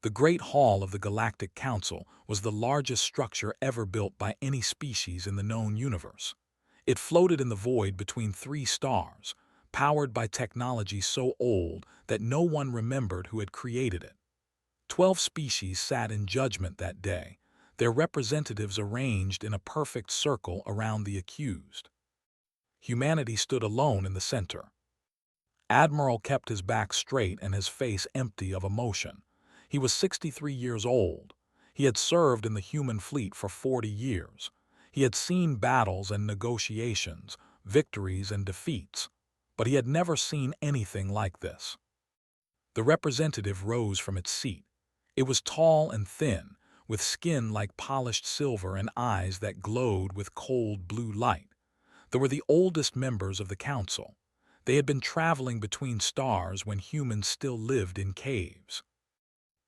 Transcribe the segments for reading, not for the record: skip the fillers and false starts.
The Great Hall of the Galactic Council was the largest structure ever built by any species in the known universe. It floated in the void between three stars, powered by technology so old that no one remembered who had created it. 12 species sat in judgment that day, their representatives arranged in a perfect circle around the accused. Humanity stood alone in the center. Admiral kept his back straight and his face empty of emotion. He was 63 years old. He had served in the human fleet for 40 years. He had seen battles and negotiations, victories and defeats, but he had never seen anything like this. The representative rose from its seat. It was tall and thin, with skin like polished silver and eyes that glowed with cold blue light. They were the oldest members of the council. They had been traveling between stars when humans still lived in caves.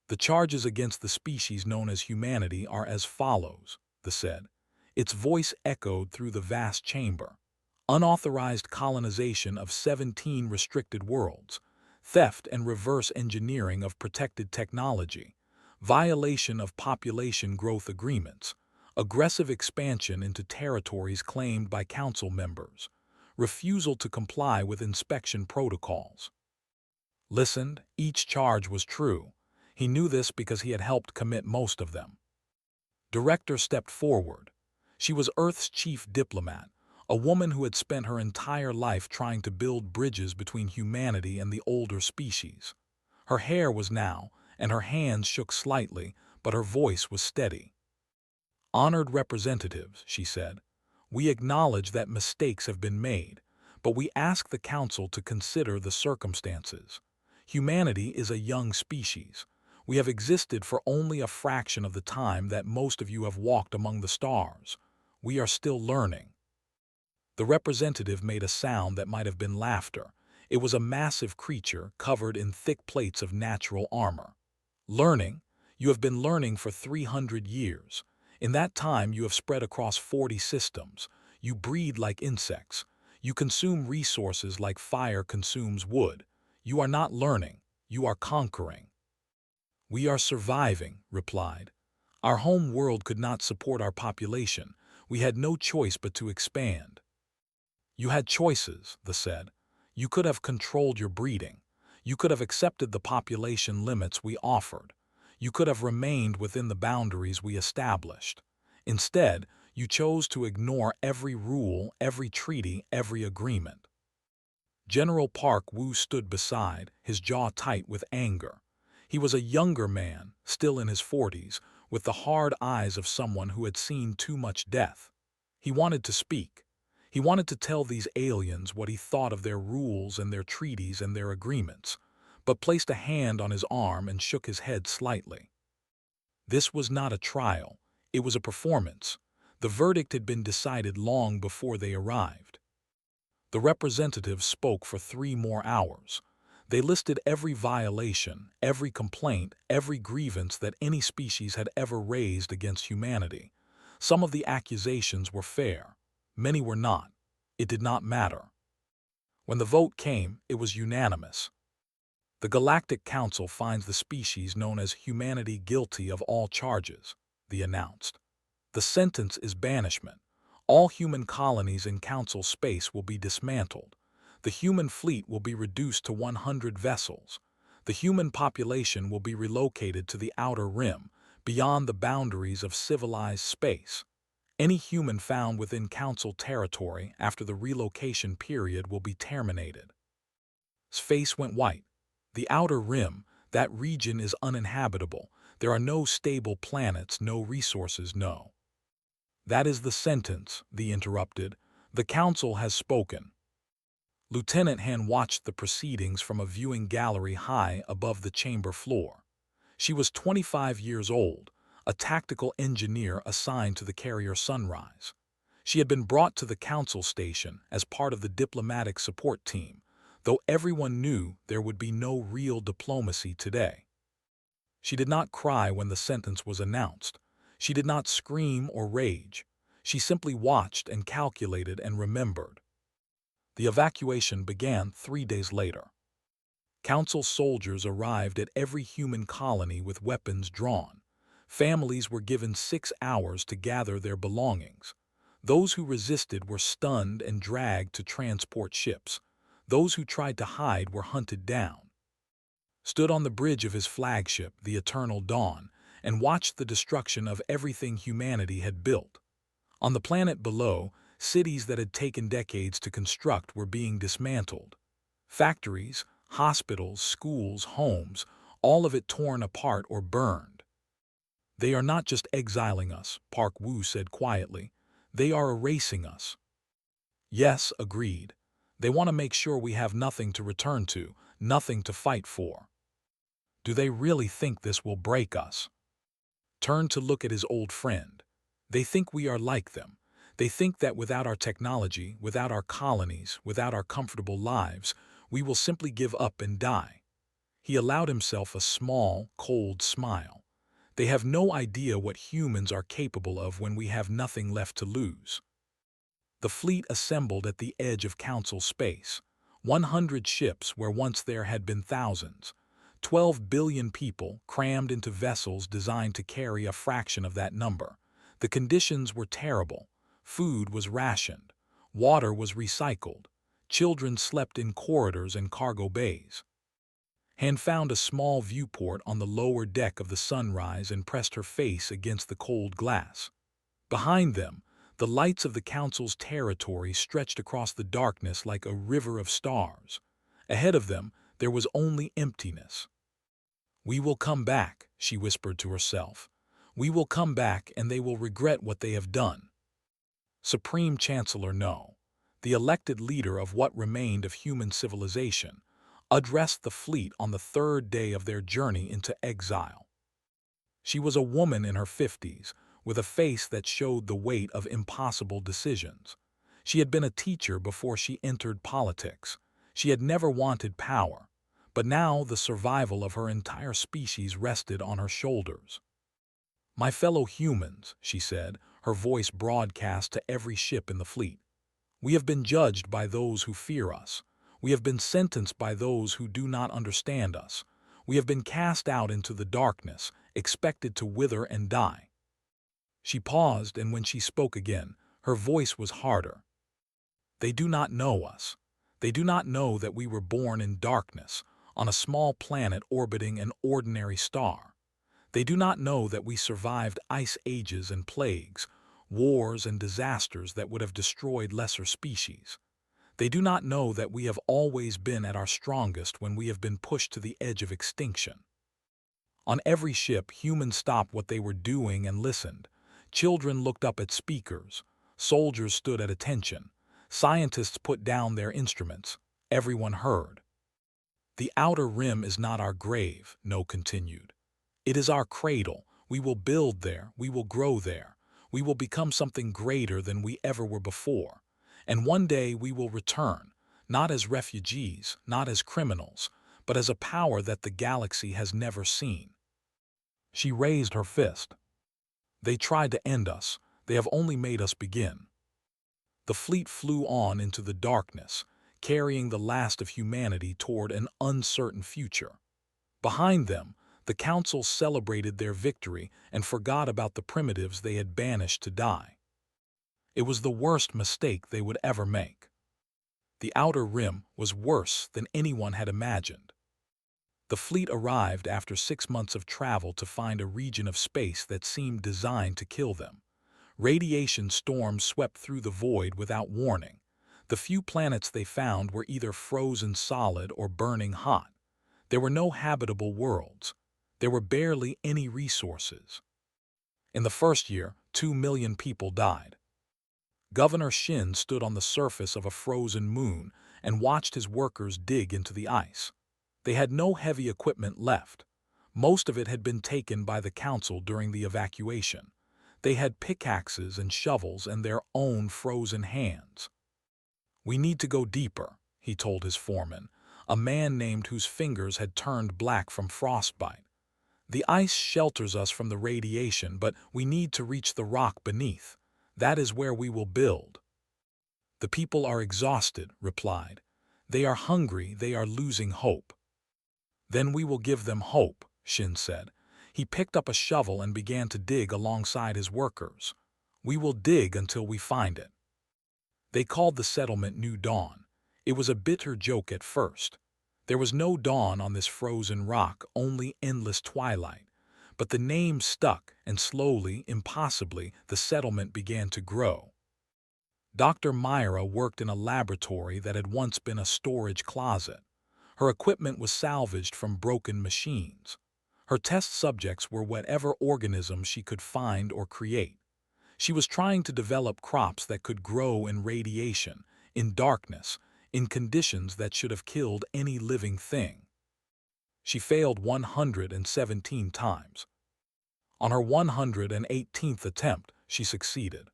The charges against the species known as humanity are as follows, they said. Its voice echoed through the vast chamber. Unauthorized colonization of 17 restricted worlds, theft and reverse engineering of protected technology, violation of population growth agreements, aggressive expansion into territories claimed by council members, refusal to comply with inspection protocols. Listened, each charge was true. He knew this because he had helped commit most of them. Director stepped forward. She was Earth's chief diplomat, a woman who had spent her entire life trying to build bridges between humanity and the older species. Her hair was now, and her hands shook slightly, but her voice was steady. Honored representatives, she said, we acknowledge that mistakes have been made, but we ask the Council to consider the circumstances. Humanity is a young species. We have existed for only a fraction of the time that most of you have walked among the stars. We are still learning. The representative made a sound that might have been laughter. It was a massive creature covered in thick plates of natural armor. Learning? You have been learning for 300 years. In that time you have spread across 40 systems. You breed like insects. You consume resources like fire consumes wood. You are not learning. You are conquering. We are surviving, replied. Our home world could not support our population. We had no choice but to expand. You had choices, they said. You could have controlled your breeding. You could have accepted the population limits we offered. You could have remained within the boundaries we established. Instead, you chose to ignore every rule, every treaty, every agreement. General Park Wu stood beside, his jaw tight with anger. He was a younger man, still in his 40s, with the hard eyes of someone who had seen too much death. He wanted to speak. He wanted to tell these aliens what he thought of their rules and their treaties and their agreements, but placed a hand on his arm and shook his head slightly. This was not a trial. It was a performance. The verdict had been decided long before they arrived. The representatives spoke for 3 more hours. They listed every violation, every complaint, every grievance that any species had ever raised against humanity. Some of the accusations were fair. Many were not. It did not matter. When the vote came, it was unanimous. The Galactic Council finds the species known as humanity guilty of all charges, they announced. The sentence is banishment. All human colonies in Council space will be dismantled. The human fleet will be reduced to 100 vessels. The human population will be relocated to the outer rim, beyond the boundaries of civilized space. Any human found within Council territory after the relocation period will be terminated. His face went white. The outer rim, that region is uninhabitable. There are no stable planets, no resources, no. That is the sentence, they interrupted. The Council has spoken. Lieutenant Han watched the proceedings from a viewing gallery high above the chamber floor. She was 25 years old, a tactical engineer assigned to the carrier Sunrise. She had been brought to the Council station as part of the diplomatic support team, though everyone knew there would be no real diplomacy today. She did not cry when the sentence was announced. She did not scream or rage. She simply watched and calculated and remembered. The evacuation began 3 days later. Council soldiers arrived at every human colony with weapons drawn. Families were given 6 hours to gather their belongings. Those who resisted were stunned and dragged to transport ships. Those who tried to hide were hunted down. Stood on the bridge of his flagship, the Eternal Dawn, and watched the destruction of everything humanity had built. On the planet below, cities that had taken decades to construct were being dismantled. Factories, hospitals, schools, homes, all of it torn apart or burned. They are not just exiling us, Park Woo said quietly. They are erasing us. Yes, agreed. They want to make sure we have nothing to return to, nothing to fight for. Do they really think this will break us? Turned to look at his old friend. They think we are like them. They think that without our technology, without our colonies, without our comfortable lives, we will simply give up and die. He allowed himself a small, cold smile. They have no idea what humans are capable of when we have nothing left to lose. The fleet assembled at the edge of Council space. 100 ships where once there had been thousands. 12 billion people crammed into vessels designed to carry a fraction of that number. The conditions were terrible. Food was rationed. Water was recycled. Children slept in corridors and cargo bays. Han found a small viewport on the lower deck of the Sunrise and pressed her face against the cold glass. Behind them, the lights of the Council's territory stretched across the darkness like a river of stars. Ahead of them, there was only emptiness. "We will come back," she whispered to herself. "We will come back and they will regret what they have done." Supreme Chancellor No, the elected leader of what remained of human civilization, addressed the fleet on the 3rd day of their journey into exile. She was a woman in her 50s, with a face that showed the weight of impossible decisions. She had been a teacher before she entered politics. She had never wanted power, but now the survival of her entire species rested on her shoulders. "My fellow humans," she said, her voice broadcast to every ship in the fleet. "We have been judged by those who fear us. We have been sentenced by those who do not understand us. We have been cast out into the darkness, expected to wither and die." She paused, and when she spoke again, her voice was harder. "They do not know us. They do not know that we were born in darkness, on a small planet orbiting an ordinary star. They do not know that we survived ice ages and plagues, wars and disasters that would have destroyed lesser species. They do not know that we have always been at our strongest when we have been pushed to the edge of extinction." On every ship, humans stopped what they were doing and listened. Children looked up at speakers. Soldiers stood at attention. Scientists put down their instruments. Everyone heard. "The outer rim is not our grave," No continued. "It is our cradle. We will build there. We will grow there. We will become something greater than we ever were before. And one day we will return, not as refugees, not as criminals, but as a power that the galaxy has never seen." She raised her fist. "They tried to end us. They have only made us begin." The fleet flew on into the darkness, carrying the last of humanity toward an uncertain future. Behind them, the Council celebrated their victory and forgot about the primitives they had banished to die. It was the worst mistake they would ever make. The outer rim was worse than anyone had imagined. The fleet arrived after 6 months of travel to find a region of space that seemed designed to kill them. Radiation storms swept through the void without warning. The few planets they found were either frozen solid or burning hot. There were no habitable worlds. There were barely any resources. In the first year, 2 million people died. Governor Shin stood on the surface of a frozen moon and watched his workers dig into the ice. They had no heavy equipment left. Most of it had been taken by the Council during the evacuation. They had pickaxes and shovels and their own frozen hands. "We need to go deeper," he told his foreman, a man named whose fingers had turned black from frostbite. "The ice shelters us from the radiation, but we need to reach the rock beneath. That is where we will build." "The people are exhausted," replied. "They are hungry, they are losing hope." Then we will give them hope, Shin said. He picked up a shovel and began to dig alongside his workers. We will dig until we find it. They called the settlement New Dawn. It was a bitter joke at first. There was no dawn on this frozen rock, only endless twilight. But the name stuck, and slowly, impossibly, the settlement began to grow. Dr. Myra worked in a laboratory that had once been a storage closet. Her equipment was salvaged from broken machines. Her test subjects were whatever organisms she could find or create. She was trying to develop crops that could grow in radiation, in darkness, in conditions that should have killed any living thing. She failed 117 times. On her 118th attempt, she succeeded.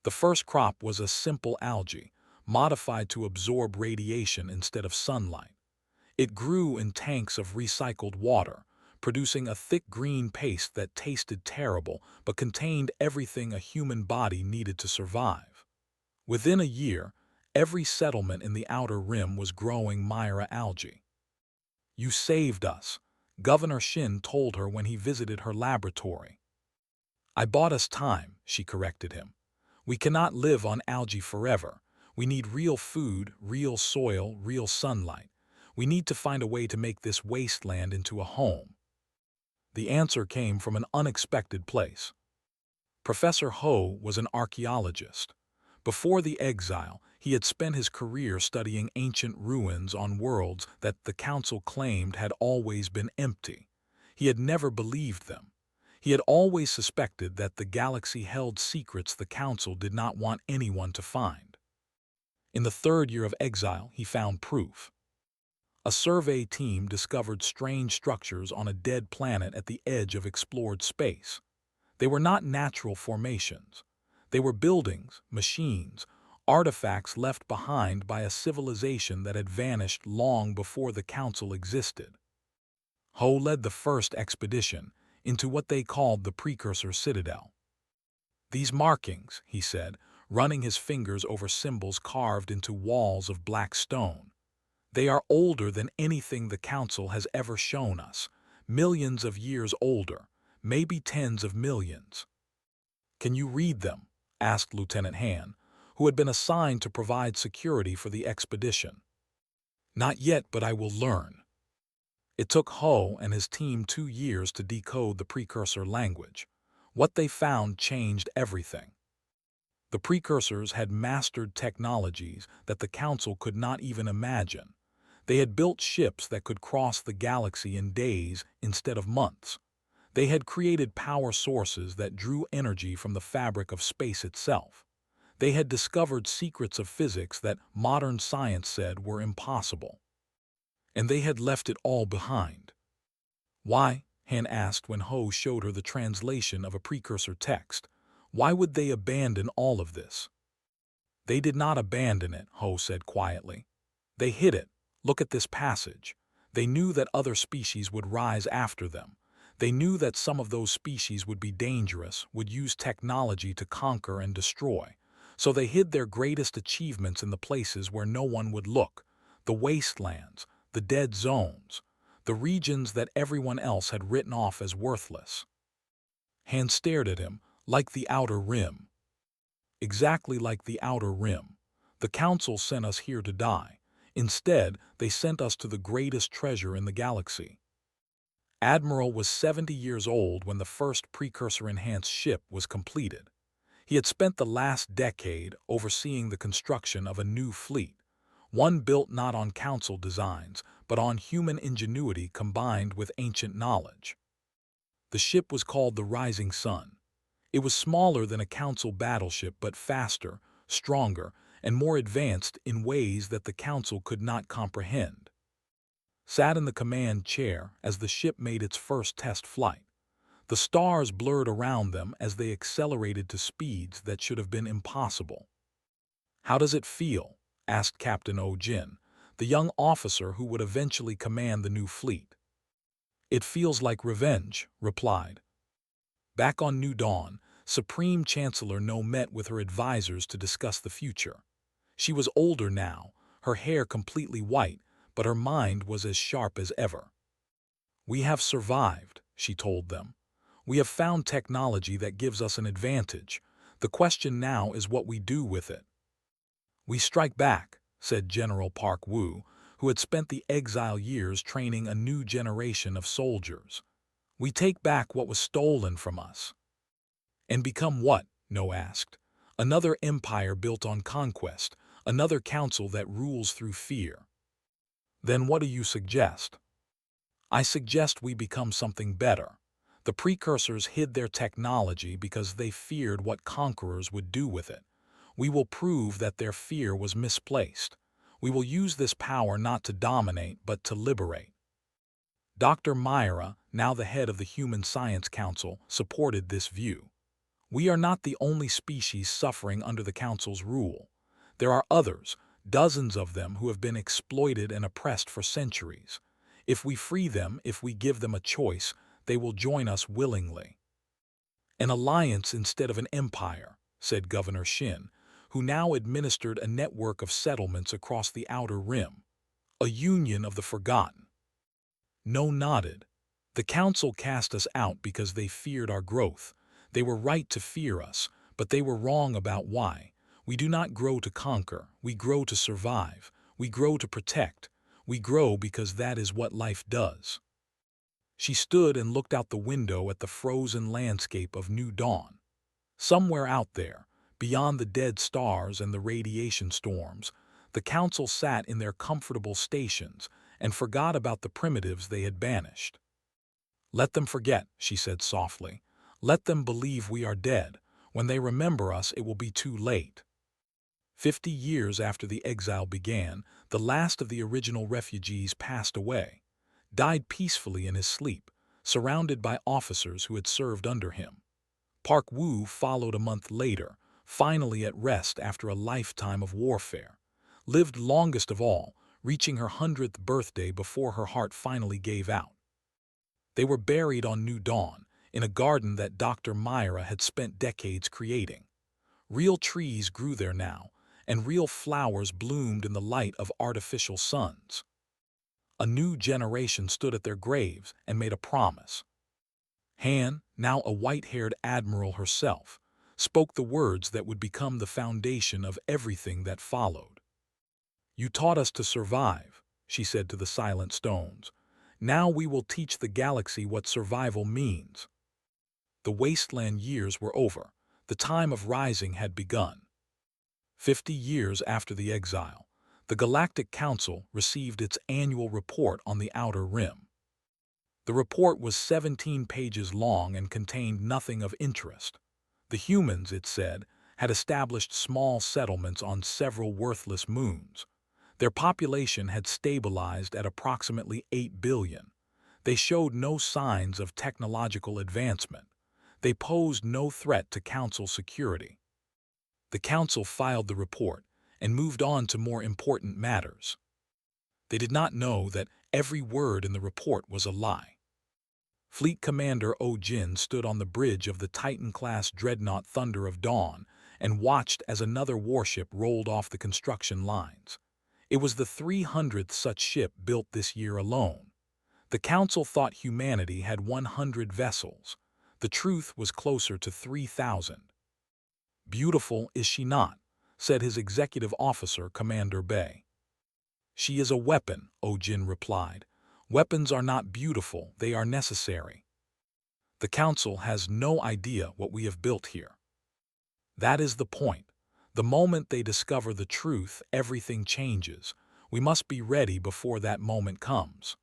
The first crop was a simple algae, modified to absorb radiation instead of sunlight. It grew in tanks of recycled water, producing a thick green paste that tasted terrible but contained everything a human body needed to survive. Within a year, every settlement in the outer rim was growing Myra algae. "You saved us," Governor Shin told her when he visited her laboratory. "I bought us time," she corrected him. "We cannot live on algae forever. We need real food, real soil, real sunlight. We need to find a way to make this wasteland into a home." The answer came from an unexpected place. Professor Ho was an archaeologist. Before the Exile, he had spent his career studying ancient ruins on worlds that the Council claimed had always been empty. He had never believed them. He had always suspected that the galaxy held secrets the Council did not want anyone to find. In the third year of Exile, he found proof. A survey team discovered strange structures on a dead planet at the edge of explored space. They were not natural formations. They were buildings, machines, artifacts left behind by a civilization that had vanished long before the Council existed. Ho led the first expedition into what they called the Precursor Citadel. "These markings," he said, running his fingers over symbols carved into walls of black stone. "They are older than anything the Council has ever shown us, millions of years older, maybe tens of millions." "Can you read them?" asked Lieutenant Han, who had been assigned to provide security for the expedition. "Not yet, but I will learn." It took Ho and his team 2 years to decode the precursor language. What they found changed everything. The precursors had mastered technologies that the Council could not even imagine. They had built ships that could cross the galaxy in days instead of months. They had created power sources that drew energy from the fabric of space itself. They had discovered secrets of physics that modern science said were impossible. And they had left it all behind. "Why?" Han asked when Ho showed her the translation of a precursor text. "Why would they abandon all of this?" "They did not abandon it," Ho said quietly. "They hid it. Look at this passage. They knew that other species would rise after them. They knew that some of those species would be dangerous, would use technology to conquer and destroy. So they hid their greatest achievements in the places where no one would look, the wastelands, the dead zones, the regions that everyone else had written off as worthless." Han stared at him, like the Outer Rim. "Exactly like the Outer Rim. The Council sent us here to die. Instead, they sent us to the greatest treasure in the galaxy." Admiral was 70 years old when the first precursor-enhanced ship was completed. He had spent the last decade overseeing the construction of a new fleet, one built not on Council designs, but on human ingenuity combined with ancient knowledge. The ship was called the Rising Sun. It was smaller than a Council battleship but faster, stronger, and more advanced in ways that the Council could not comprehend. Sat in the command chair as the ship made its first test flight. The stars blurred around them as they accelerated to speeds that should have been impossible. "How does it feel?" asked Captain O-Jin, the young officer who would eventually command the new fleet. "It feels like revenge," replied. Back on New Dawn, Supreme Chancellor No met with her advisors to discuss the future. She was older now, her hair completely white, but her mind was as sharp as ever. "We have survived," she told them. "We have found technology that gives us an advantage. The question now is what we do with it." "We strike back," said General Park Woo, who had spent the exile years training a new generation of soldiers. "We take back what was stolen from us." "And become what?" No asked. "Another empire built on conquest, another council that rules through fear." "Then what do you suggest?" "I suggest we become something better. The precursors hid their technology because they feared what conquerors would do with it. We will prove that their fear was misplaced. We will use this power not to dominate but to liberate." Dr. Myra, now the head of the Human Science Council, supported this view. "We are not the only species suffering under the Council's rule. There are others, dozens of them, who have been exploited and oppressed for centuries. If we free them, if we give them a choice, they will join us willingly." "An alliance instead of an empire," said Governor Shin, who now administered a network of settlements across the Outer Rim. "A union of the forgotten." No nodded. "The Council cast us out because they feared our growth. They were right to fear us, but they were wrong about why. We do not grow to conquer, we grow to survive. We grow to protect. We grow because that is what life does." She stood and looked out the window at the frozen landscape of new dawn. Somewhere out there, beyond the dead stars and the radiation storms, the Council sat in their comfortable stations and forgot about the primitives they had banished. "Let them forget," she said softly. "Let them believe we are dead. When they remember us, it will be too late." 50 years after the exile began, the last of the original refugees passed away, died peacefully in his sleep, surrounded by officers who had served under him. Park Woo followed a month later, finally at rest after a lifetime of warfare, lived longest of all, reaching her 100th birthday before her heart finally gave out. They were buried on New Dawn, in a garden that Dr. Myra had spent decades creating. Real trees grew there now, and real flowers bloomed in the light of artificial suns. A new generation stood at their graves and made a promise. Han, now a white-haired admiral herself, spoke the words that would become the foundation of everything that followed. "You taught us to survive," she said to the silent stones. "Now we will teach the galaxy what survival means." The wasteland years were over. The time of rising had begun. 50 years after the exile, the Galactic Council received its annual report on the Outer Rim. The report was 17 pages long and contained nothing of interest. The humans, it said, had established small settlements on several worthless moons. Their population had stabilized at approximately 8 billion. They showed no signs of technological advancement. They posed no threat to Council security. The Council filed the report and moved on to more important matters. They did not know that every word in the report was a lie. Fleet Commander Oh-jin stood on the bridge of the Titan-class dreadnought Thunder of Dawn and watched as another warship rolled off the construction lines. It was the 300th such ship built this year alone. The Council thought humanity had 100 vessels. The truth was closer to 3,000. "Beautiful, is she not?" said his executive officer, Commander Bay. "She is a weapon," Oh-jin replied. "Weapons are not beautiful, they are necessary. The Council has no idea what we have built here." That is the point. The moment they discover the truth, everything changes. We must be ready before that moment comes.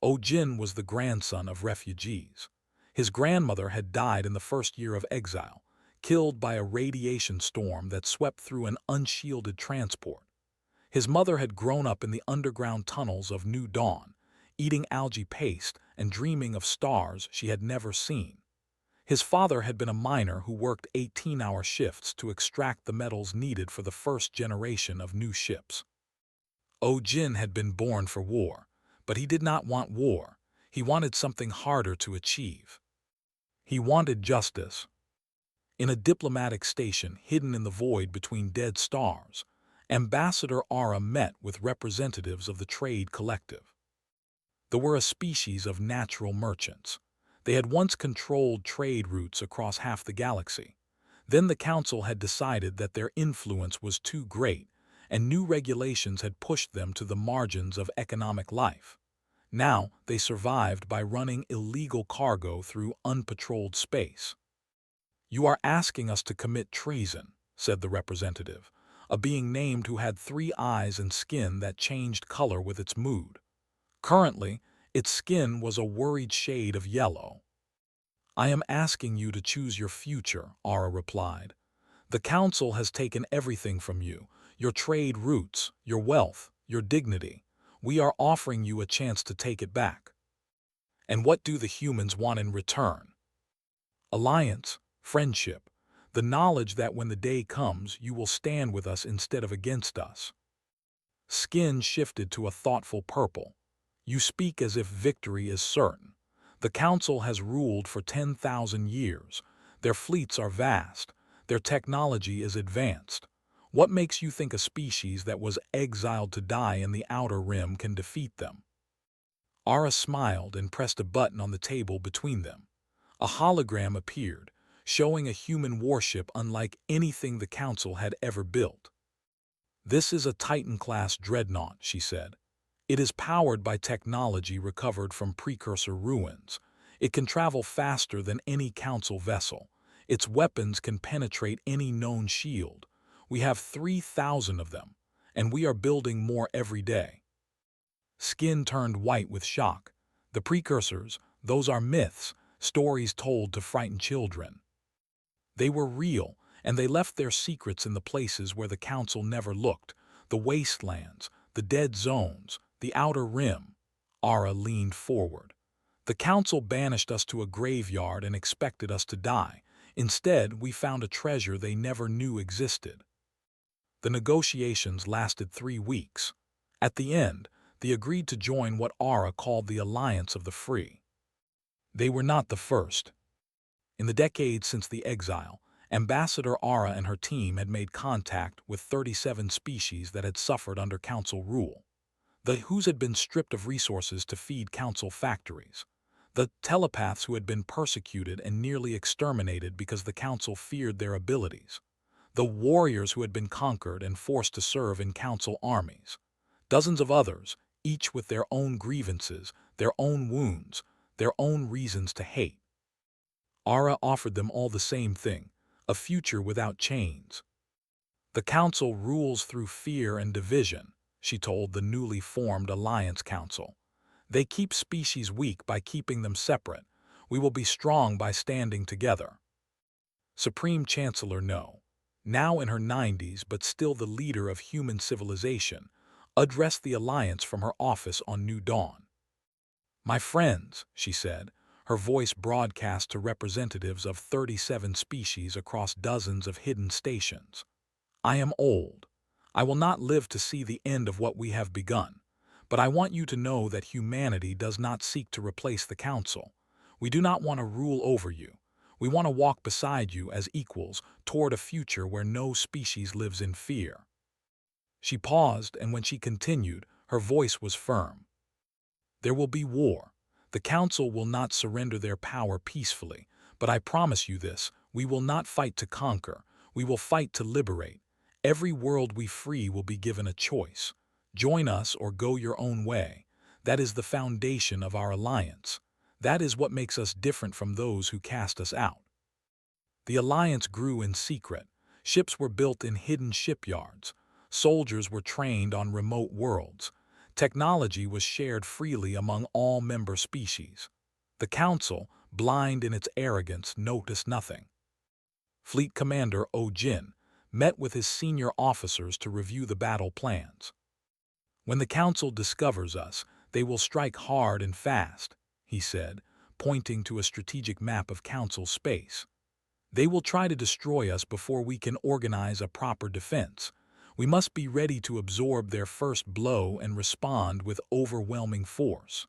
Oh-jin was the grandson of refugees. His grandmother had died in the first year of exile, killed by a radiation storm that swept through an unshielded transport. His mother had grown up in the underground tunnels of New Dawn, eating algae paste and dreaming of stars she had never seen. His father had been a miner who worked 18-hour shifts to extract the metals needed for the first generation of new ships. Oh-jin had been born for war, but he did not want war. He wanted something harder to achieve. He wanted justice. In a diplomatic station hidden in the void between dead stars, Ambassador Ara met with representatives of the Trade Collective. They were a species of natural merchants. They had once controlled trade routes across half the galaxy. Then the Council had decided that their influence was too great, and new regulations had pushed them to the margins of economic life. Now they survived by running illegal cargo through unpatrolled space. "You are asking us to commit treason," said the representative, a being named who had 3 eyes and skin that changed color with its mood. Currently, its skin was a worried shade of yellow. "I am asking you to choose your future," Ara replied. "The Council has taken everything from you, your trade routes, your wealth, your dignity. We are offering you a chance to take it back." "And what do the humans want in return?" "Alliance, friendship, the knowledge that when the day comes you will stand with us instead of against us." Skin shifted to a thoughtful purple. "You speak as if victory is certain. The Council has ruled for 10,000 years. Their fleets are vast. Their technology is advanced. What makes you think a species that was exiled to die in the Outer Rim can defeat them?" Ara smiled and pressed a button on the table between them. A hologram appeared, showing a human warship unlike anything the Council had ever built. "This is a Titan-class dreadnought," she said. "It is powered by technology recovered from precursor ruins. It can travel faster than any Council vessel. Its weapons can penetrate any known shield. We have 3,000 of them, and we are building more every day." Skin turned white with shock. "The precursors, those are myths, stories told to frighten children." "They were real, and they left their secrets in the places where the Council never looked, the wastelands, the dead zones, the Outer Rim." Ara leaned forward. "The Council banished us to a graveyard and expected us to die. Instead, we found a treasure they never knew existed." The negotiations lasted 3 weeks. At the end, they agreed to join what Ara called the Alliance of the Free. They were not the first. In the decades since the Exile, Ambassador Ara and her team had made contact with 37 species that had suffered under Council rule. The Whos had been stripped of resources to feed Council factories. The telepaths who had been persecuted and nearly exterminated because the Council feared their abilities. The warriors who had been conquered and forced to serve in Council armies. Dozens of others, each with their own grievances, their own wounds, their own reasons to hate. Ara offered them all the same thing, a future without chains. "The Council rules through fear and division," she told the newly formed Alliance Council. "They keep species weak by keeping them separate. We will be strong by standing together." Supreme Chancellor No, now in her 90s but still the leader of human civilization, addressed the Alliance from her office on New Dawn. "My friends," she said, her voice broadcast to representatives of 37 species across dozens of hidden stations. "I am old. I will not live to see the end of what we have begun. But I want you to know that humanity does not seek to replace the Council. We do not want to rule over you. We want to walk beside you as equals toward a future where no species lives in fear." She paused, and when she continued, her voice was firm. "There will be war. The Council will not surrender their power peacefully, but I promise you this, we will not fight to conquer, we will fight to liberate. Every world we free will be given a choice. Join us or go your own way. That is the foundation of our alliance. That is what makes us different from those who cast us out." The alliance grew in secret. Ships were built in hidden shipyards. Soldiers were trained on remote worlds. Technology was shared freely among all member species. The Council, blind in its arrogance, noticed nothing. Fleet Commander Jin met with his senior officers to review the battle plans. "When the Council discovers us, they will strike hard and fast," he said, pointing to a strategic map of Council space. "They will try to destroy us before we can organize a proper defense. We must be ready to absorb their first blow and respond with overwhelming force."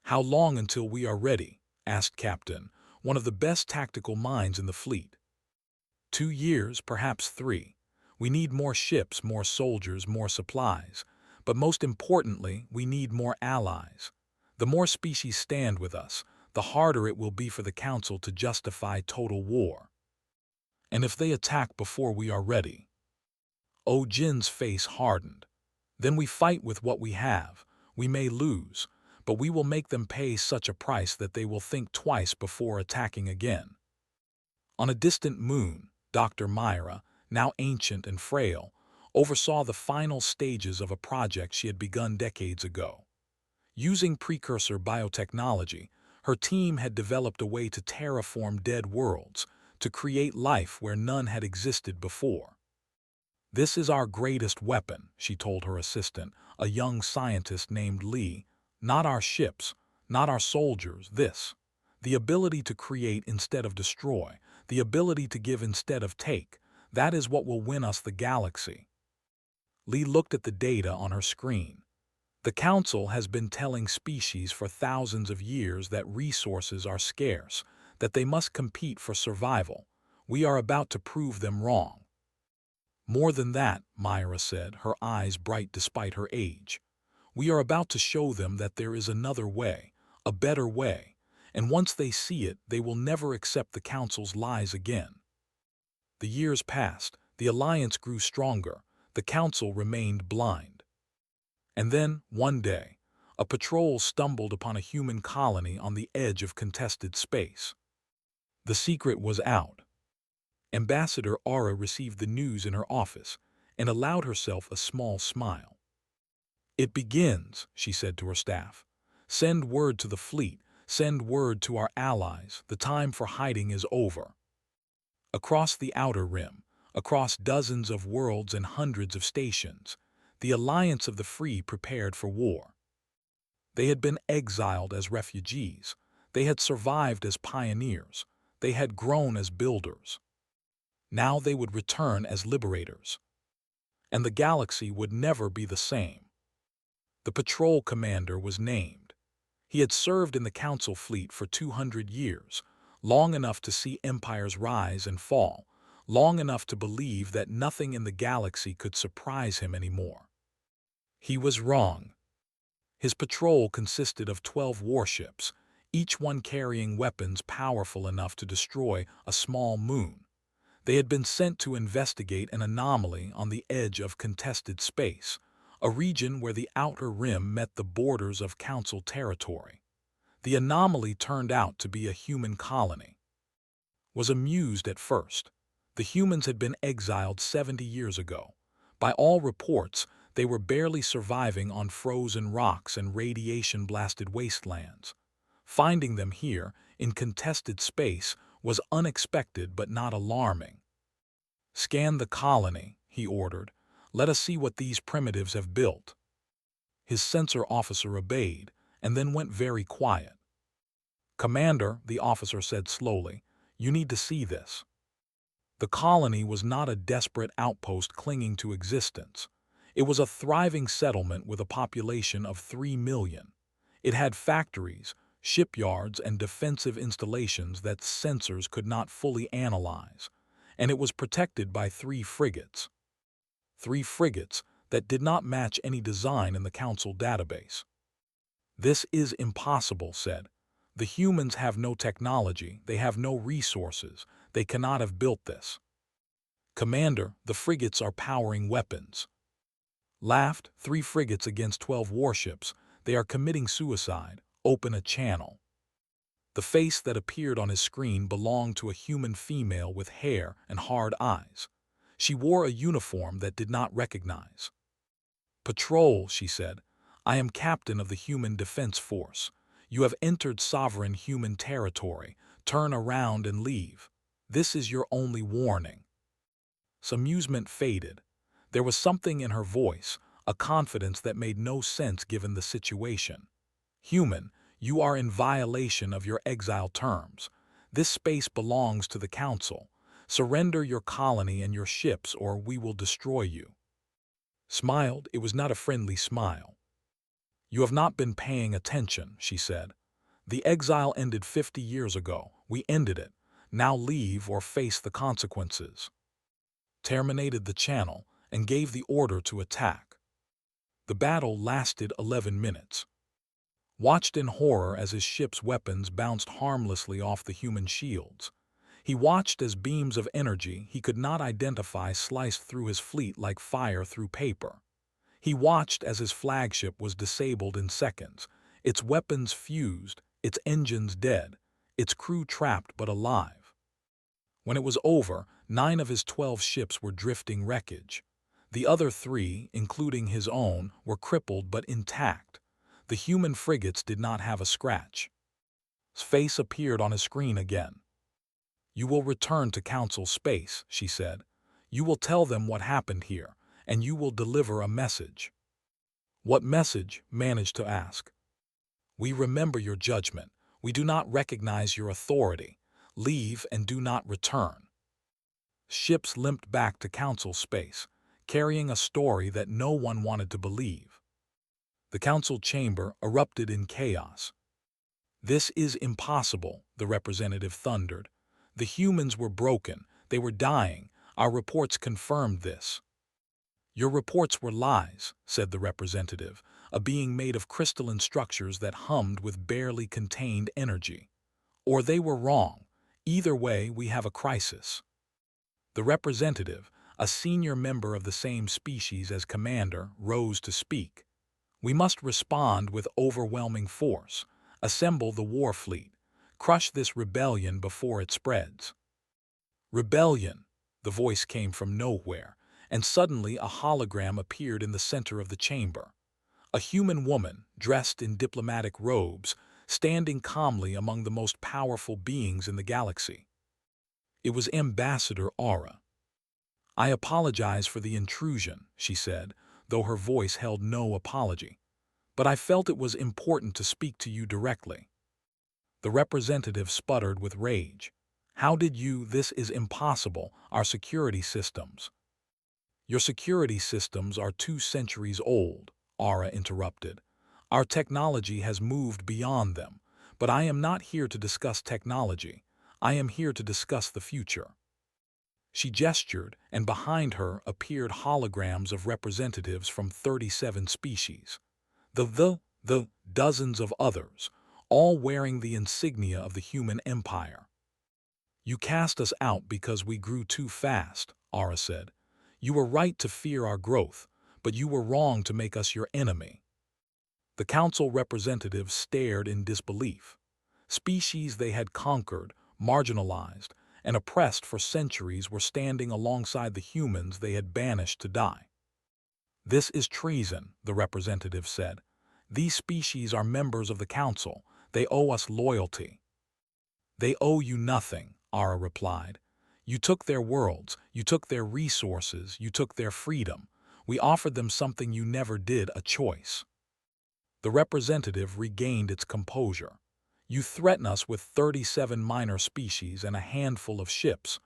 "How long until we are ready?" asked Captain, one of the best tactical minds in the fleet. 2 years, perhaps 3. We need more ships, more soldiers, more supplies. But most importantly, we need more allies. The more species stand with us, the harder it will be for the Council to justify total war. And if they attack before we are ready? Jin's face hardened. Then we fight with what we have. We may lose, but we will make them pay such a price that they will think twice before attacking again. On a distant moon, Dr. Myra, now ancient and frail, oversaw the final stages of a project she had begun decades ago. Using precursor biotechnology, her team had developed a way to terraform dead worlds, to create life where none had existed before. "This is our greatest weapon," she told her assistant, a young scientist named Lee. "Not our ships, not our soldiers, this. The ability to create instead of destroy, the ability to give instead of take, that is what will win us the galaxy." Lee looked at the data on her screen. The Council has been telling species for thousands of years that resources are scarce, that they must compete for survival. We are about to prove them wrong. "More than that," Myra said, her eyes bright despite her age. "We are about to show them that there is another way, a better way, and once they see it, they will never accept the Council's lies again." The years passed, the Alliance grew stronger, the Council remained blind. And then, one day, a patrol stumbled upon a human colony on the edge of contested space. The secret was out. Ambassador Aura received the news in her office and allowed herself a small smile. "It begins," she said to her staff. "Send word to the fleet, send word to our allies, the time for hiding is over." Across the outer rim, across dozens of worlds and hundreds of stations, the Alliance of the Free prepared for war. They had been exiled as refugees. They had survived as pioneers. They had grown as builders. Now they would return as liberators. And the galaxy would never be the same. The patrol commander was named. He had served in the Council fleet for 200 years, long enough to see empires rise and fall, long enough to believe that nothing in the galaxy could surprise him anymore. He was wrong. His patrol consisted of 12 warships, each one carrying weapons powerful enough to destroy a small moon. They had been sent to investigate an anomaly on the edge of contested space, a region where the outer rim met the borders of Council territory. The anomaly turned out to be a human colony. Was amused at first. The humans had been exiled 70 years ago. By all reports, they were barely surviving on frozen rocks and radiation-blasted wastelands. Finding them here, in contested space, was unexpected but not alarming. "Scan the colony," he ordered. "Let us see what these primitives have built." His sensor officer obeyed, and then went very quiet. "Commander," the officer said slowly, "you need to see this." The colony was not a desperate outpost clinging to existence. It was a thriving settlement with a population of 3 million. It had factories, shipyards, and defensive installations that sensors could not fully analyze, and it was protected by 3 frigates. 3 frigates that did not match any design in the Council database. "This is impossible," said. "The humans have no technology, they have no resources, they cannot have built this." "Commander, the frigates are powering weapons." Laughed, 3 frigates against 12 warships. They are committing suicide. Open a channel. The face that appeared on his screen belonged to a human female with hair and hard eyes. She wore a uniform that did not recognize. "Patrol," she said. "I am captain of the Human Defense Force. You have entered sovereign human territory. Turn around and leave. This is your only warning." Some amusement faded. There was something in her voice, a confidence that made no sense given the situation. "Human, you are in violation of your exile terms. This space belongs to the Council. Surrender your colony and your ships or we will destroy you." Smiled, it was not a friendly smile. "You have not been paying attention," she said. "The exile ended 50 years ago. We ended it. Now leave or face the consequences." Terminated the channel and gave the order to attack. The battle lasted 11 minutes. watched in horror as his ship's weapons bounced harmlessly off the human shields. He watched as beams of energy he could not identify sliced through his fleet like fire through paper. He watched as his flagship was disabled in seconds, its weapons fused, its engines dead, its crew trapped but alive. When it was over, 9 of his 12 ships were drifting wreckage. The other 3, including his own, were crippled but intact. The human frigates did not have a scratch. His face appeared on his screen again. "You will return to Council space," she said. "You will tell them what happened here, and you will deliver a message." "What message?" managed to ask. "We remember your judgment. We do not recognize your authority. Leave and do not return." Ships limped back to Council space, carrying a story that no one wanted to believe. The Council chamber erupted in chaos. "This is impossible," the representative thundered. "The humans were broken. They were dying. Our reports confirmed this." "Your reports were lies," said the representative, a being made of crystalline structures that hummed with barely contained energy. "Or they were wrong. Either way, we have a crisis." The representative, a senior member of the same species as Commander, rose to speak. "We must respond with overwhelming force, assemble the war fleet, crush this rebellion before it spreads." "Rebellion!" The voice came from nowhere, and suddenly a hologram appeared in the center of the chamber. A human woman, dressed in diplomatic robes, standing calmly among the most powerful beings in the galaxy. It was Ambassador Aura. "I apologize for the intrusion," she said, though her voice held no apology. "But I felt it was important to speak to you directly." The representative sputtered with rage. "How did you? This is impossible. Our security systems." "Your security systems are 2 centuries old," Aura interrupted. "Our technology has moved beyond them. But I am not here to discuss technology. I am here to discuss the future." She gestured, and behind her appeared holograms of representatives from 37 species. The dozens of others, all wearing the insignia of the human empire. "You cast us out because we grew too fast," Aura said. "You were right to fear our growth, but you were wrong to make us your enemy." The council representatives stared in disbelief. Species they had conquered, marginalized, and oppressed for centuries were standing alongside the humans they had banished to die. "This is treason," the representative said. "These species are members of the council. They owe us loyalty." "They owe you nothing," Aura replied. "You took their worlds, you took their resources, you took their freedom. We offered them something you never did, a choice." The representative regained its composure. "You threaten us with 37 minor species and a handful of ships.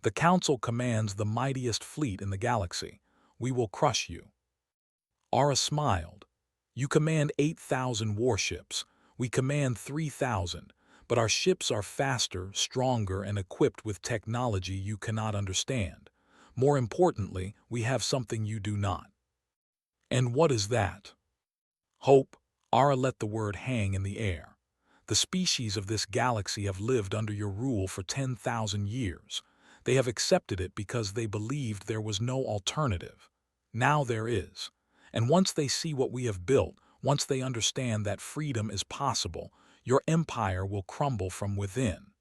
The Council commands the mightiest fleet in the galaxy. We will crush you." Aura smiled. "You command 8,000 warships. We command 3,000, but our ships are faster, stronger, and equipped with technology you cannot understand. More importantly, we have something you do not." "And what is that?" "Hope." Aura let the word hang in the air. "The species of this galaxy have lived under your rule for 10,000 years. They have accepted it because they believed there was no alternative. Now there is. And once they see what we have built, once they understand that freedom is possible, your empire will crumble from within."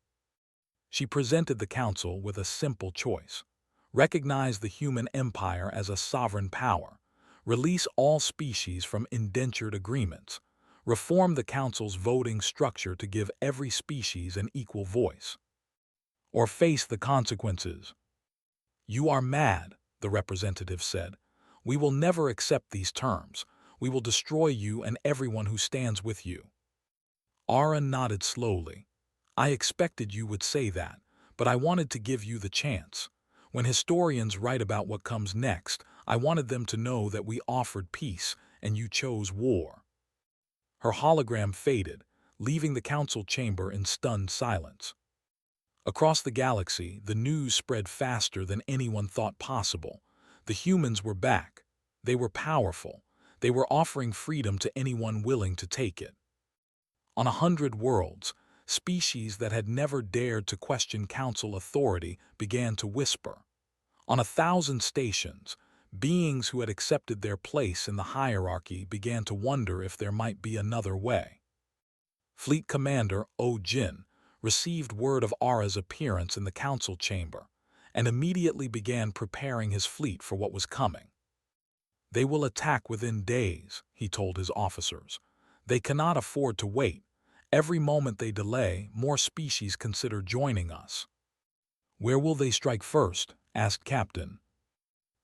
She presented the council with a simple choice. Recognize the human empire as a sovereign power. Release all species from indentured agreements. Reform the council's voting structure to give every species an equal voice. Or face the consequences. "You are mad," the representative said. "We will never accept these terms. We will destroy you and everyone who stands with you." Aura nodded slowly. "I expected you would say that, but I wanted to give you the chance. When historians write about what comes next, I wanted them to know that we offered peace and you chose war." Her hologram faded, leaving the council chamber in stunned silence. Across the galaxy, the news spread faster than anyone thought possible. The humans were back. They were powerful. They were offering freedom to anyone willing to take it. On 100 worlds, species that had never dared to question council authority began to whisper. On 1,000 stations, beings who had accepted their place in the hierarchy began to wonder if there might be another way. Fleet Commander O-Jin received word of Ara's appearance in the council chamber and immediately began preparing his fleet for what was coming. "They will attack within days," he told his officers. "They cannot afford to wait. Every moment they delay, more species consider joining us." "Where will they strike first?" asked Captain.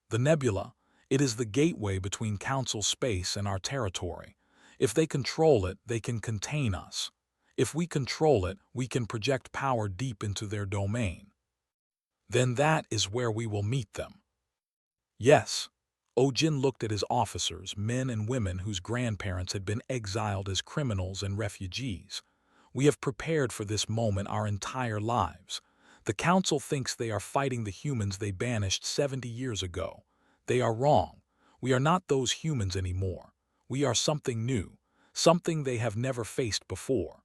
"The nebula. It is the gateway between council space and our territory. If they control it, they can contain us. If we control it, we can project power deep into their domain. Then that is where we will meet them." "Yes." O-Jin looked at his officers, men and women whose grandparents had been exiled as criminals and refugees. "We have prepared for this moment our entire lives. The Council thinks they are fighting the humans they banished 70 years ago. They are wrong. We are not those humans anymore. We are something new, something they have never faced before."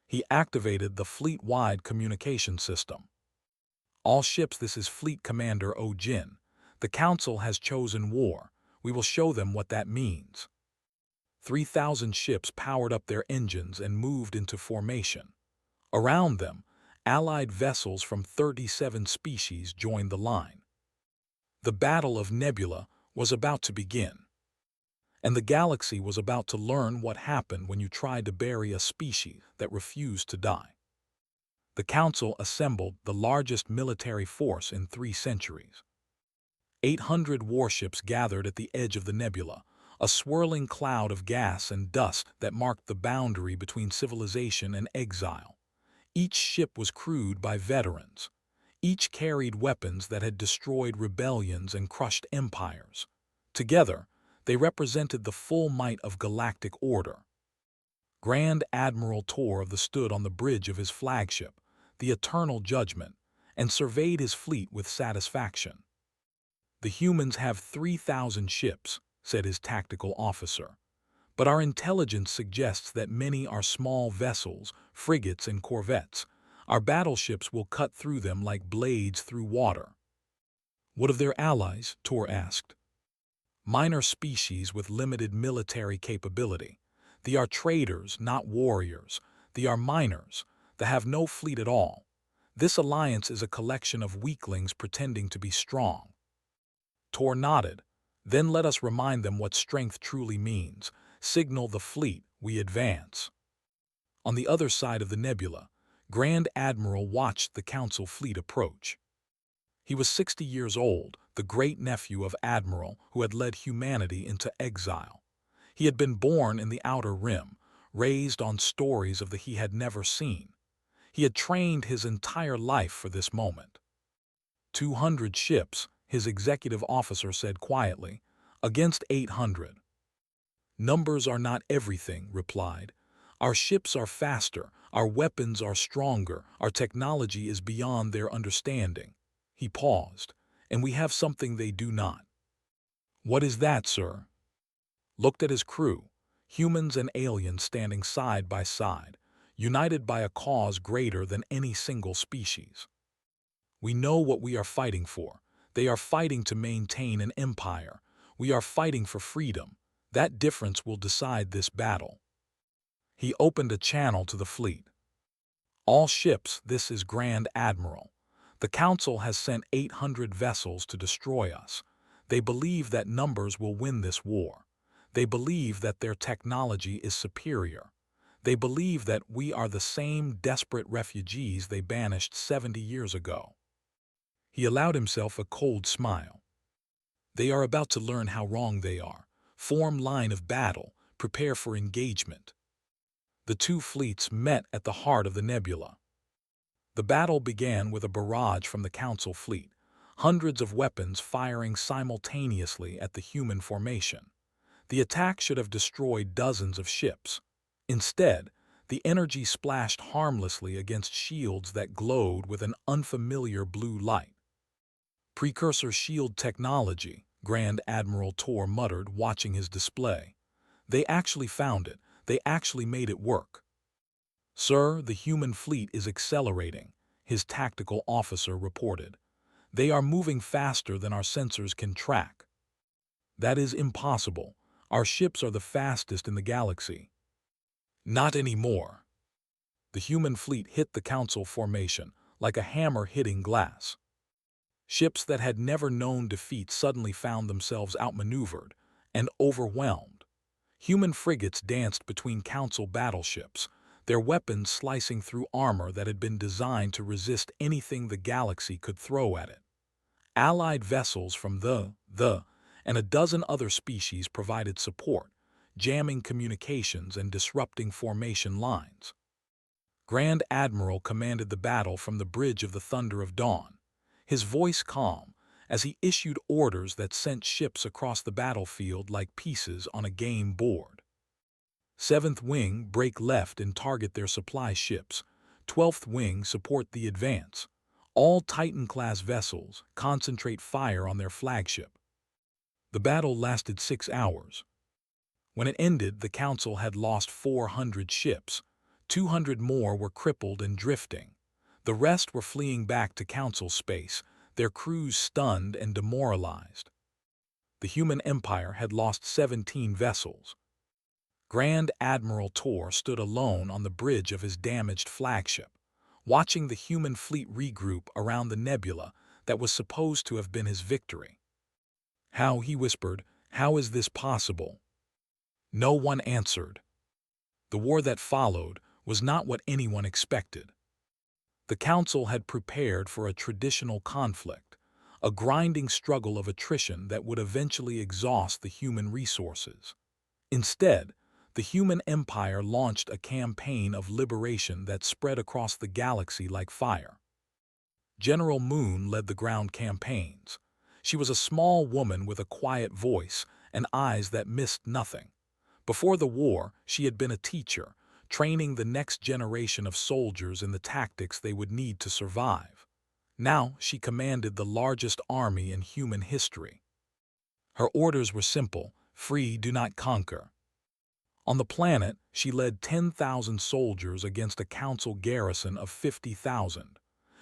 He activated the fleet-wide communication system. "All ships, this is Fleet Commander O-Jin. The Council has chosen war. We will show them what that means." 3,000 ships powered up their engines and moved into formation. Around them, allied vessels from 37 species joined the line. The Battle of Nebula was about to begin, and the galaxy was about to learn what happened when you tried to bury a species that refused to die. The Council assembled the largest military force in 3 centuries. 800 warships gathered at the edge of the nebula, a swirling cloud of gas and dust that marked the boundary between civilization and exile. Each ship was crewed by veterans. Each carried weapons that had destroyed rebellions and crushed empires. Together, they represented the full might of galactic order. Grand Admiral Tor stood on the bridge of his flagship, the Eternal Judgment, and surveyed his fleet with satisfaction. "The humans have 3,000 ships," said his tactical officer. "But our intelligence suggests that many are small vessels, frigates and corvettes. Our battleships will cut through them like blades through water." "What of their allies?" Tor asked. "Minor species with limited military capability. They are traders, not warriors. They are miners. They have no fleet at all. This alliance is a collection of weaklings pretending to be strong." Tor nodded. "Then let us remind them what strength truly means. Signal the fleet, we advance." On the other side of the nebula, Grand Admiral watched the Council fleet approach. He was 60 years old, the great-nephew of Admiral who had led humanity into exile. He had been born in the Outer Rim, raised on stories of the he had never seen. He had trained his entire life for this moment. 200 ships, his executive officer said quietly, "against 800. "Numbers are not everything," replied. "Our ships are faster, our weapons are stronger, our technology is beyond their understanding." He paused. "And we have something they do not." "What is that, sir?" Looked at his crew, humans and aliens standing side by side, united by a cause greater than any single species. "We know what we are fighting for. They are fighting to maintain an empire. We are fighting for freedom. That difference will decide this battle." He opened a channel to the fleet. "All ships, this is Grand Admiral. The Council has sent 800 vessels to destroy us. They believe that numbers will win this war. They believe that their technology is superior. They believe that we are the same desperate refugees they banished 70 years ago." He allowed himself a cold smile. "They are about to learn how wrong they are. Form line of battle, prepare for engagement." The 2 fleets met at the heart of the nebula. The battle began with a barrage from the Council fleet, hundreds of weapons firing simultaneously at the human formation. The attack should have destroyed dozens of ships. Instead, the energy splashed harmlessly against shields that glowed with an unfamiliar blue light. "Precursor shield technology," Grand Admiral Tor muttered, watching his display. "They actually found it. They actually made it work." "Sir, the human fleet is accelerating," his tactical officer reported. "They are moving faster than our sensors can track." "That is impossible. Our ships are the fastest in the galaxy." "Not anymore." The human fleet hit the Council formation like a hammer hitting glass. Ships that had never known defeat suddenly found themselves outmaneuvered and overwhelmed. Human frigates danced between Council battleships, their weapons slicing through armor that had been designed to resist anything the galaxy could throw at it. Allied vessels from and a dozen other species provided support, jamming communications and disrupting formation lines. Grand Admiral commanded the battle from the Bridge of the Thunder of Dawn, his voice calm as he issued orders that sent ships across the battlefield like pieces on a game board. 7th Wing break left and target their supply ships. 12th Wing support the advance. All Titan-class vessels concentrate fire on their flagship. The battle lasted 6 hours. When it ended, the Council had lost 400 ships. 200 more were crippled and drifting. The rest were fleeing back to Council space, their crews stunned and demoralized. The human empire had lost 17 vessels. Grand Admiral Tor stood alone on the bridge of his damaged flagship, watching the human fleet regroup around the nebula that was supposed to have been his victory. "How," he whispered, "how is this possible?" No one answered. The war that followed was not what anyone expected. The Council had prepared for a traditional conflict, a grinding struggle of attrition that would eventually exhaust the human resources. Instead, the human empire launched a campaign of liberation that spread across the galaxy like fire. General Moon led the ground campaigns. She was a small woman with a quiet voice and eyes that missed nothing. Before the war, she had been a teacher, training the next generation of soldiers in the tactics they would need to survive. Now she commanded the largest army in human history. Her orders were simple: free, do not conquer. On the planet, she led 10,000 soldiers against a Council garrison of 50,000.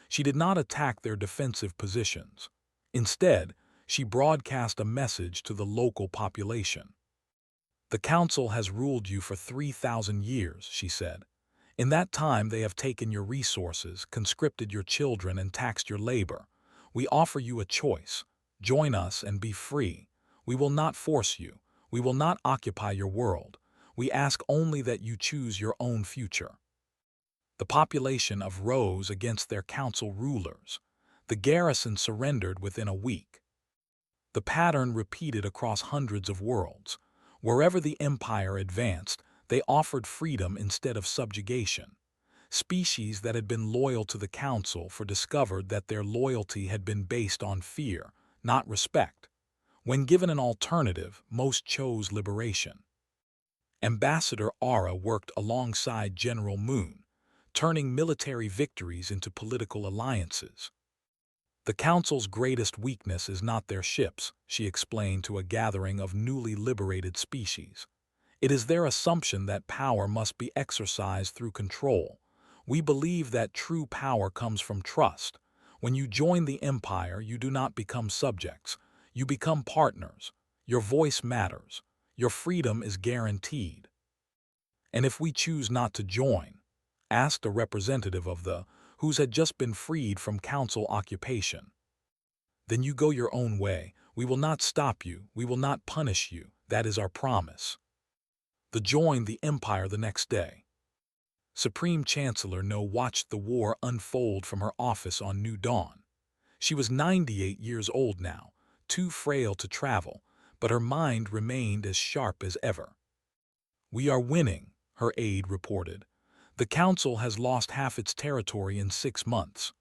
She did not attack their defensive positions. Instead, she broadcast a message to the local population. "The Council has ruled you for 3,000 years," she said. "In that time they have taken your resources, conscripted your children, and taxed your labor. We offer you a choice. Join us and be free. We will not force you. We will not occupy your world. We ask only that you choose your own future." The population arose against their Council rulers. The garrison surrendered within a week. The pattern repeated across hundreds of worlds. Wherever the Empire advanced, they offered freedom instead of subjugation. Species that had been loyal to the Council discovered that their loyalty had been based on fear, not respect. When given an alternative, most chose liberation. Ambassador Aura worked alongside General Moon, turning military victories into political alliances. "The Council's greatest weakness is not their ships," she explained to a gathering of newly liberated species. "It is their assumption that power must be exercised through control. We believe that true power comes from trust. When you join the Empire, you do not become subjects. You become partners. Your voice matters. Your freedom is guaranteed." "And if we choose not to join?" asked a representative of the whose had just been freed from Council occupation. "Then you go your own way. We will not stop you. We will not punish you. That is our promise." They joined the Empire the next day. Supreme Chancellor No watched the war unfold from her office on New Dawn. She was 98 years old now, too frail to travel, but her mind remained as sharp as ever. "We are winning," her aide reported. "The Council has lost half its territory in 6 months."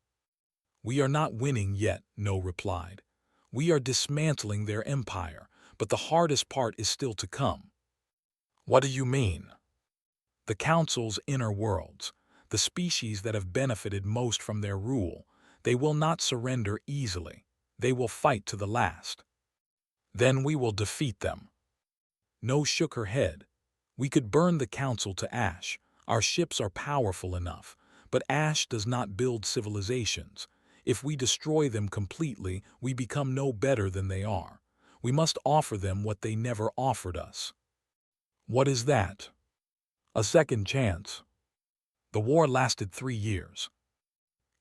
"We are not winning yet," No replied. "We are dismantling their empire, but the hardest part is still to come." "What do you mean?" "The Council's inner worlds, the species that have benefited most from their rule, they will not surrender easily. They will fight to the last." "Then we will defeat them." No shook her head. "We could burn the Council to ash. Our ships are powerful enough, but ash does not build civilizations. If we destroy them completely, we become no better than they are. We must offer them what they never offered us. What is that? A second chance. The war lasted 3 years.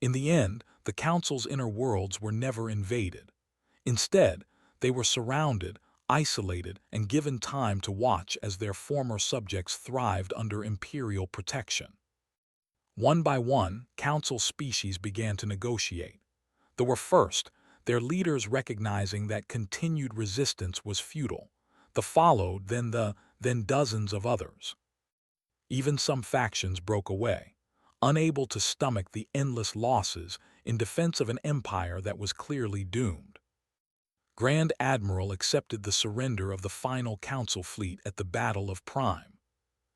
In the end, the Council's inner worlds were never invaded. Instead, they were surrounded, isolated, and given time to watch as their former subjects thrived under Imperial protection. One by one, Council species began to negotiate. They were first, their leaders recognizing that continued resistance was futile. The followed, then dozens of others. Even some factions broke away, unable to stomach the endless losses in defense of an empire that was clearly doomed. Grand Admiral accepted the surrender of the final Council fleet at the Battle of Prime.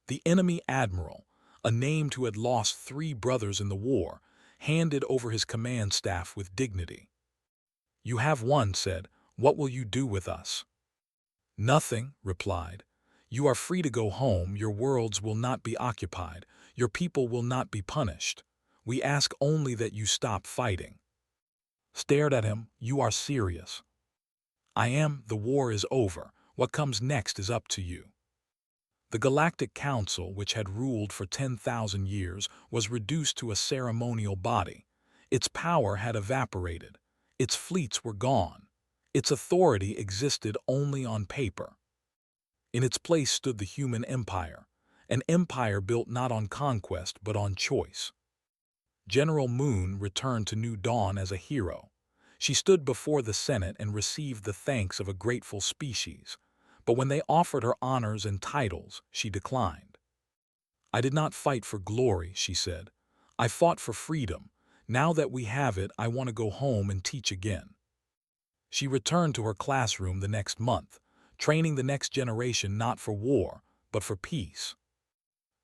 The enemy admiral, a named who had lost 3 brothers in the war, handed over his command staff with dignity. "You have won," said. "What will you do with us?" "Nothing," replied. "You are free to go home, your worlds will not be occupied, your people will not be punished. We ask only that you stop fighting." Stared at him. "You are serious." "I am. The war is over. What comes next is up to you." The Galactic Council, which had ruled for 10,000 years, was reduced to a ceremonial body. Its power had evaporated. Its fleets were gone. Its authority existed only on paper. In its place stood the human empire, an empire built not on conquest but on choice. General Moon returned to New Dawn as a hero. She stood before the Senate and received the thanks of a grateful species. But when they offered her honors and titles, she declined. "I did not fight for glory," she said. "I fought for freedom. Now that we have it, I want to go home and teach again." She returned to her classroom the next month, training the next generation not for war, but for peace.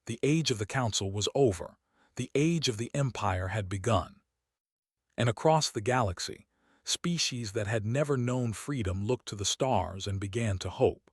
The age of the Council was over. The age of the Empire had begun. And across the galaxy, species that had never known freedom looked to the stars and began to hope.